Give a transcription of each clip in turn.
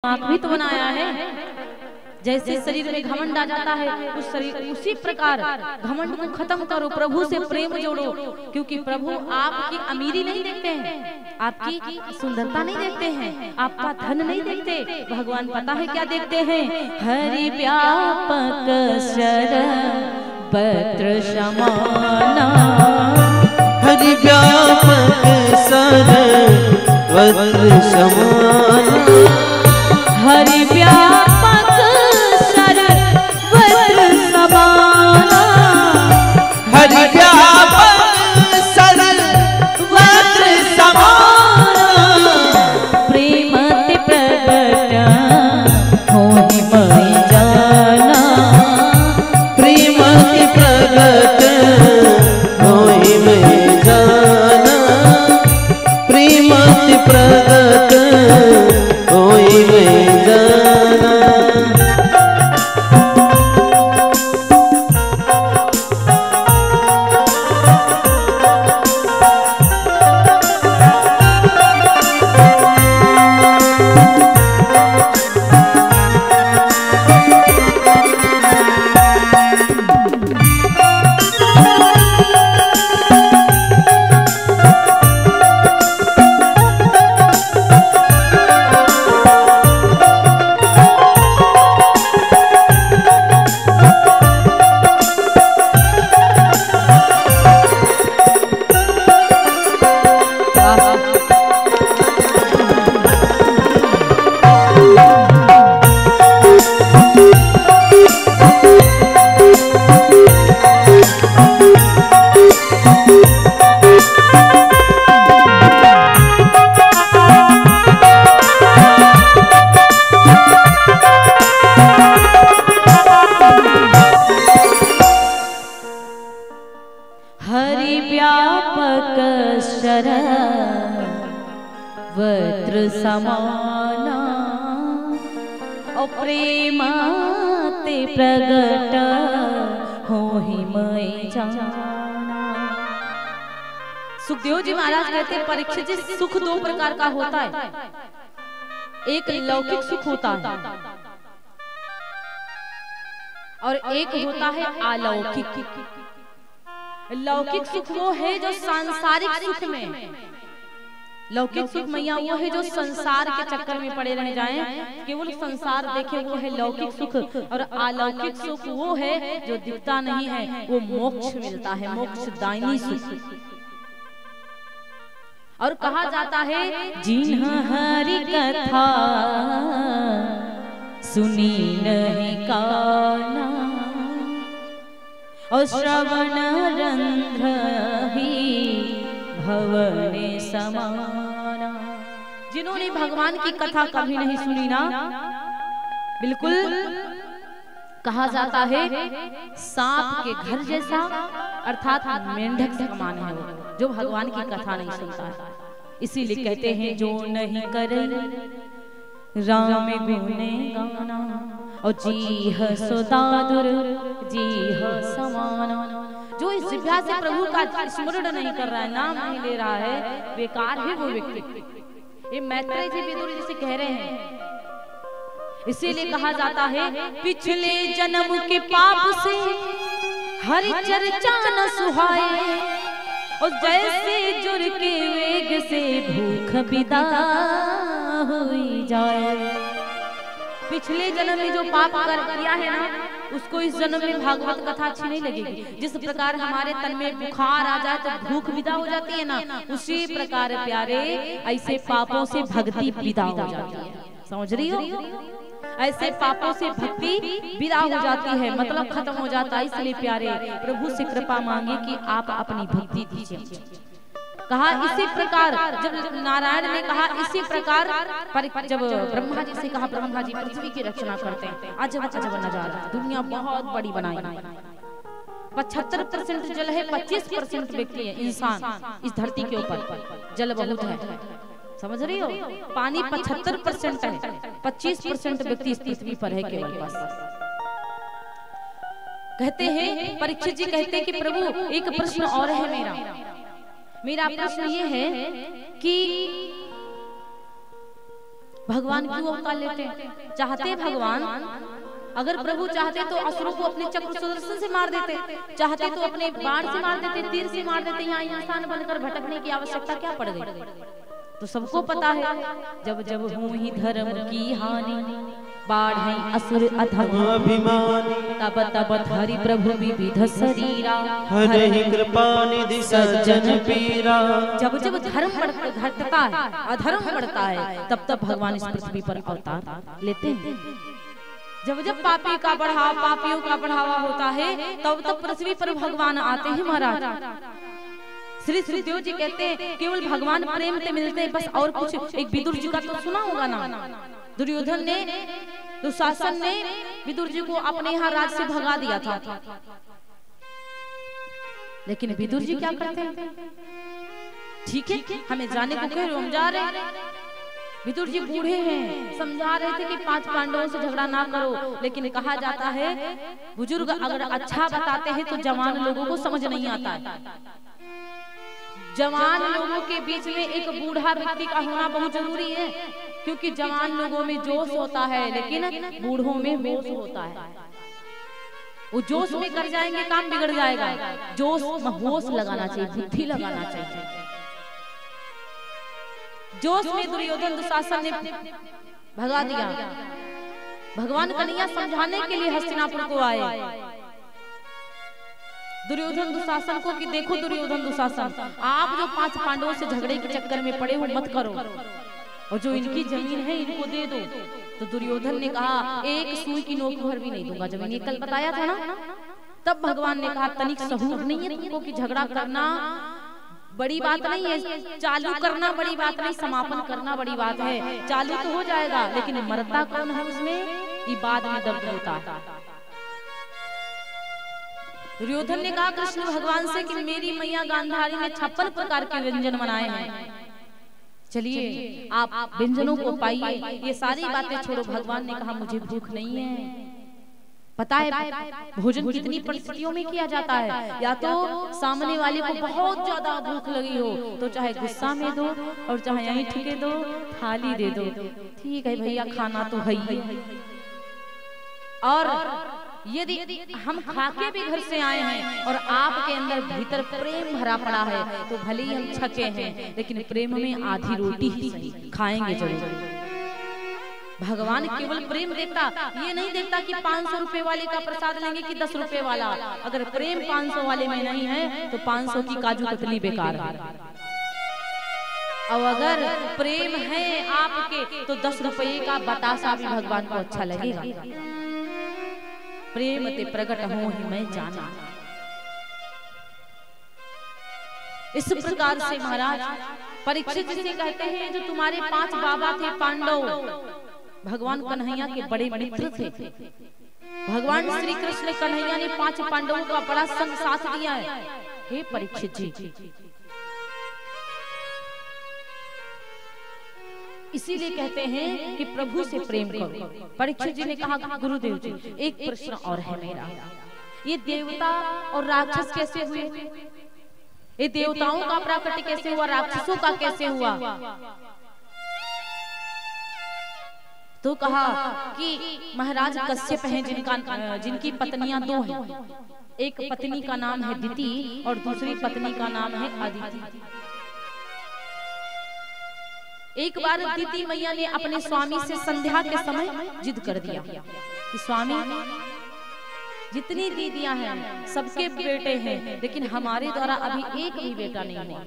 आँख भी तो बनाया है। जैसे शरीर में घमंड आ जाता है उस शरीर उसी प्रकार घमंड को खत्म करो, प्रभु से प्रेम जोड़ो, क्योंकि प्रभु आपकी अमीरी नहीं देखते हैं, आपकी सुंदरता नहीं देखते हैं, आपका धन नहीं देखते। भगवान पता है क्या देखते हैं? हरि व्यापक सर्वत्र समाना, हरि व्यापक सर्वत्र समाना, हरि व्यापक सर्वत्र समाना, हरि व्यापक सर्वत्र समाना, प्रेम ते प्रगट होहि मैं जाना, प्रेम ते प्रगट होहि मैं जाना, प्रेम ते प्रगट होहि मैं जाना। हरि व्यापक सर्वत्र समाना, और प्रेम ते प्रगट होहि मैं जाना। सुखदेव जी महाराज कहते हैं परीक्षित जी, सुख दो प्रकार का होता है, एक लौकिक सुख होता है और एक होता है अलौकिक। लौकिक सुख वो है जो सांसारिक सुख में, लौकिक सुख मैया वो है जो संसार के चक्कर में पड़े रह जाएं, केवल संसार देखे, वो है लौकिक सुख। और अलौकिक सुख वो है जो दिखता नहीं है, वो मोक्ष मिलता है, मोक्षदायिनी सुख। और कहा जाता है जिन्ह हरि कथा सुनी नहीं काना, और श्रवण रंध्र ही भवने समाना। जिन्होंने भगवान की कथा कभी नहीं सुनी ना, बिल्कुल कहा जाता है सांप के घर जैसा, अर्थात मेंढक समान है वो, जो भगवान की कथा नहीं सुनता है। इसीलिए कहते हैं जो नहीं करे राम गुणे गाना, और जीह सुदादुर जीह समाना। जो इस जिह्वा से प्रभु का स्मरण नहीं कर रहा है, नाम नहीं ले रहा है, बेकार है वो व्यक्ति। ये मैत्रेय जी विदुर जी से कह रहे हैं। इसीलिए कहा जाता है पिछले जन्म के पाप से हरि चर्चा न सुहाए, और जैसे जुर के वेग से भूख विदा हुई जाए। पिछले जन्म में जो पाप कर किया है ना, उसको इस जन्म में भागवत कथा अच्छी नहीं लगेगी। जिस प्रकार हमारे तन में बुखार आ जाए तो भूख विदा हो जाती है ना, उसी प्रकार प्यारे ऐसे पापों से भक्ति विदा हो जाती है। समझ रही हो? ऐसे पापों से भक्ति विदा हो जाती है, मतलब खत्म हो जाता है। इसलिए प्यारे प्रभु से कृपा मांगे कि आप अपनी भक्ति दीजिए। कहा इसी प्रकार, जब नारायण ने कहा इसी प्रकार, जब ब्रह्मा जी से कहा ब्रह्मा जी पृथ्वी की रचना करते हैं, अजब अजब नजारा, दुनिया बहुत बड़ी बनाई। 75% जल है, 25% व्यक्ति है इंसान इस धरती के ऊपर, जल बहुत है। समझ रही हो? पानी 75% है, 25% व्यक्ति इस पृथ्वी पर है केवल बस। कहते हैं परीक्षित जी कहते हैं कि प्रभु एक प्रश्न और है मेरा प्रश्न ये है कि भगवान क्यों अवतार लेते हैं? चाहते भगवान, अगर प्रभु चाहते तो असुरों को अपने चक्र सुदर्शन से मार देते, चाहते तो अपने बाण से मार देते, तीर से मार देते। यहाँ इंसान बनकर भटकने की आवश्यकता क्या पड़ गई? तो सबको पता है, जब जब हुई धर्म की हानि, बाढ़ असुर अधम अभिमानी, तब तब धरि प्रभु विविध शरीरा, हरि कृपा निधि सज्जन पीरा। जब जब धर्म घटता है, अधर्म बढ़ता है, तब तब भगवान इस पृथ्वी पर अवतार लेते हैं। जब जब पापी का बढ़ावा, पापियों का बढ़ावा होता है, तब तब पृथ्वी पर भगवान आते हैं महाराज। श्री सुखदेव जी कहते हैं केवल भगवान प्रेम से मिलते हैं, बस और कुछ। एक विदुर जी का तो सुना होगा ना, दुर्योधन ने, दुशासन ने विदुर जी को अपने यहाँ राज से भगा दिया था, लेकिन विदुर जी क्या करते हैं? ठीक है, हमें जाने को कह रहे हो, हम जा रहे हैं। विदुर जी बूढ़े हैं, समझा रहे थे कि 5 पांडवों से झगड़ा ना करो, लेकिन कहा जाता है बुजुर्ग अगर अच्छा बताते हैं तो जवान लोगों को समझ नहीं आता है। जवान लोगों के बीच में एक बूढ़ा व्यक्ति का होना बहुत जरूरी है, क्योंकि जवान लोगों में जोश होता है, लेकिन बूढ़ों में होश होता है। वो जोश में कर जाएंगे काम बिगड़ जाएगा। जोश में होश लगाना चाहिए, बुद्धि लगाना चाहिए। जोश में दुर्योधन दुशासन ने भगा दिया। भगवान कन्हैया समझाने के लिए हस्तिनापुर को आए दुर्योधन दुशासन को कि देखो दुर्योधन दुशासन, आप जो 5 पांडवों से झगड़े के चक्कर में पड़े हो मत करो, और जो इनकी जमीन है इनको दे दो। तो दुर्योधन ने कहा एक सुई की नोक भर भी नहीं दूंगा जमीन। ये कल बताया था ना। तब भगवान ने कहा तनिक सहूर नहीं है तुमको कि झगड़ा करना बड़ी बात नहीं है, चालू करना बड़ी बात नहीं, समापन करना बड़ी बात है। चालू तो हो जाएगा, लेकिन मरता कौन है उसमें, ये बाद में दर्द होता है। दुर्योधन ने कहा कृष्ण भगवान से कि मेरी मैया गांधारी ने 56 प्रकार के व्यंजन बनाए हैं, चलिए आप व्यंजनों को पाइए। ये सारी बातें छोड़ो। भगवान ने कहा मुझे भूख नहीं है। पता है भोजन कितनी परिस्थितियों में किया जाता है, या तो सामने वाले को बहुत ज्यादा भूख लगी हो तो चाहे गुस्सा में दो, और चाहे यहीं ठुके दो, थाली दे दो, ठीक है भैया खाना तो है ही। और यदि हम खाके भी घर से आए हैं और आपके अंदर भीतर प्रेम भरा पड़ा है, तो भले ही हम छके हैं, लेकिन प्रेम में आधी रोटी ही सही खाएंगे जरूर। भगवान केवल प्रेम देता, ये नहीं देता कि 500 रुपए वाले का प्रसाद लेंगे कि 10 रुपए वाला। अगर प्रेम 500 वाले में नहीं है तो 500 की काजू कतली बेकार है, और अगर प्रेम है आपके तो 10 रुपए का बतासा भी भगवान को अच्छा लगेगा। प्रेम ते प्रकट हो ही मैं जाना। इस प्रकार से महाराज परीक्षित जिसे कहते हैं, जो तुम्हारे 5 बाबा थे पांडव, भगवान कन्हैया के बड़े मित्र थे। भगवान श्री कृष्ण कन्हैया ने 5 पांडवों का बड़ा संग साथ दिया है। हे परीक्षित जी, इसीलिए कहते हैं कि प्रभु से प्रेम करो। परीक्षित जी ने कहा गुरुदेव जी एक प्रश्न और है मेरा, ये देवता और राक्षस कैसे हुए? ये देवताओं का प्राकट्य कैसे हुआ, राक्षसों का कैसे हुआ? तो कहा कि महाराज कश्यप हैं जिनकी पत्नियां 2 हैं। एक पत्नी का नाम है दिति और दूसरी पत्नी का नाम है अदिति। एक बार दिति मैया ने अपने स्वामी से संध्या के समय जिद कर दिया कि स्वामी जितनी दीदियां हैं सबके बेटे हैं, लेकिन हमारे द्वारा अभी एक भी बेटा नहीं हुआ।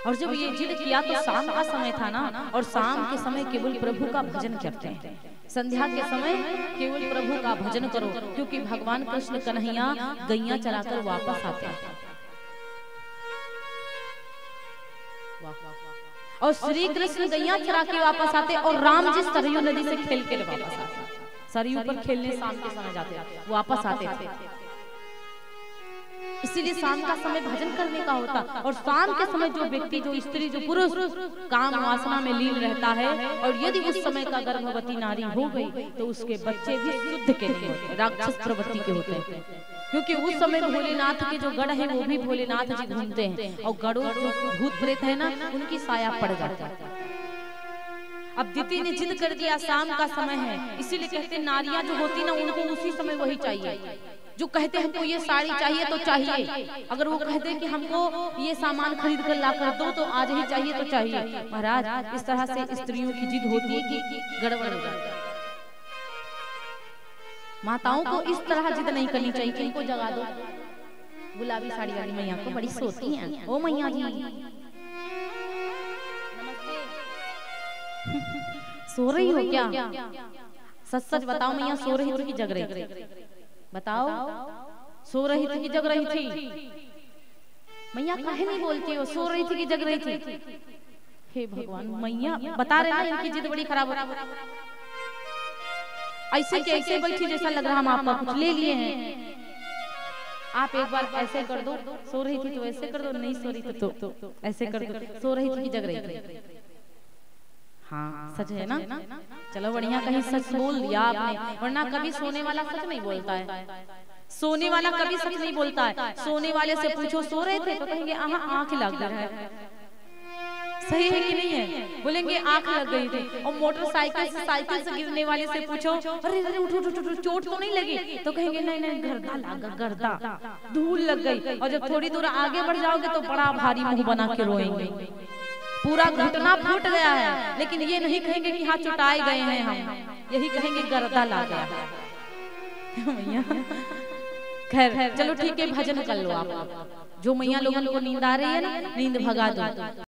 और जब ये जिद किया तो शाम का समय था ना, और शाम के समय केवल प्रभु का भजन करते हैं। संध्या के समय केवल प्रभु का भजन करो, क्योंकि भगवान कृष्ण कन्हैया गैया चराकर वापस आते हैं। और श्री कृष्ण गैया चरा के वापस आते, और राम जी सरयू नदी से खेल के वापस आते। सरयू पर खेलने शाम के समय जाते, वापस आते थे। इसीलिए शाम का समय भजन करने का होता। और शाम के समय जो व्यक्ति, जो स्त्री, जो पुरुष काम वासना में लीन रहता है, और यदि उस समय का गर्भवती नारी हो गई तो उसके बच्चे भी शुद्ध के नहीं होते, राक्षस प्रवृत्ति के होते हैं। क्योंकि उस समय भोलेनाथ के जो गढ़ है वो भी भोलेनाथ जी घूमते हैं, और गढ़ों जो भूत प्रेत है ना उनकी साया पड़ जाता है। अब दीदी ने जिद कर दिया, शाम का समय है, इसीलिए कहते नारियां जो होती ना उनको उसी समय वही चाहिए। जो कहते हैं हमको ये साड़ी चाहिए तो चाहिए, अगर वो कहते हैं कि हमको ये सामान खरीद कर ला कर दो तो आज ही चाहिए तो चाहिए। महाराज इस तरह से स्त्रियों की जिद होती है कि गड़बड़ हो जाती है। माताओं को इस तरह जिद नहीं करनी चाहिए कि इनको जगा दो। गुलाबी साड़ी वाली मैया को बड़ी सोती हैं, ओ मैया जी सो रही हो क्या? सच सच बताओ मैया, सो रही थी कि जग रही थी? बताओ, सो रही थी कि जग रही थी? मैया काहे नहीं बोलती हो, सो रही थी कि जग रही थी? हे भगवान, मैया बता रहे ना इनकी जिद बड़ी खराब हो रही है। ऐसे के ऐसे बैठी जैसा लग रहा हम आपका कुछ ले लिए हैं। आप एक बार ऐसे कर दो, सो रही थी तो ऐसे कर दो, नहीं सो रही थी तो ऐसे कर दो, सो रही थी कि जग रही थी? हाँ सच है ना? चलो बढ़िया, कहीं सच बोल दिया आपने, वरना कभी सोने वाला सच नहीं बोलता है। सोने वाला कभी सच नहीं बोलता है। सोने वाले से पूछो सो रहे थे तो कहेंगे आँख लग गई है। सही है कि नहीं है? बोलेंगे आँख लग गई थी। और मोटरसाइकिल से साइकिल से गिरने वाले से पूछो अरे अरे उठो उठो चोट तो नहीं लगी, तो कहेंगे नहीं नहीं गर्दा लगा, गर्दा धूल लग गई। और जब थोड़ी दूर आगे बढ़ जाओगे तो बड़ा भारी मुंह बना के रोएंगे, पूरा घुटना फूट गया है। लेकिन ये नहीं कहेंगे कि हाँ चुटाए गए हैं हम, यही कहेंगे गर्दा ला गया है। खैर चलो ठीक है, भजन कर लो आप। जो मैया लोगों को नींद आ रही है ना, नींद भगा दो।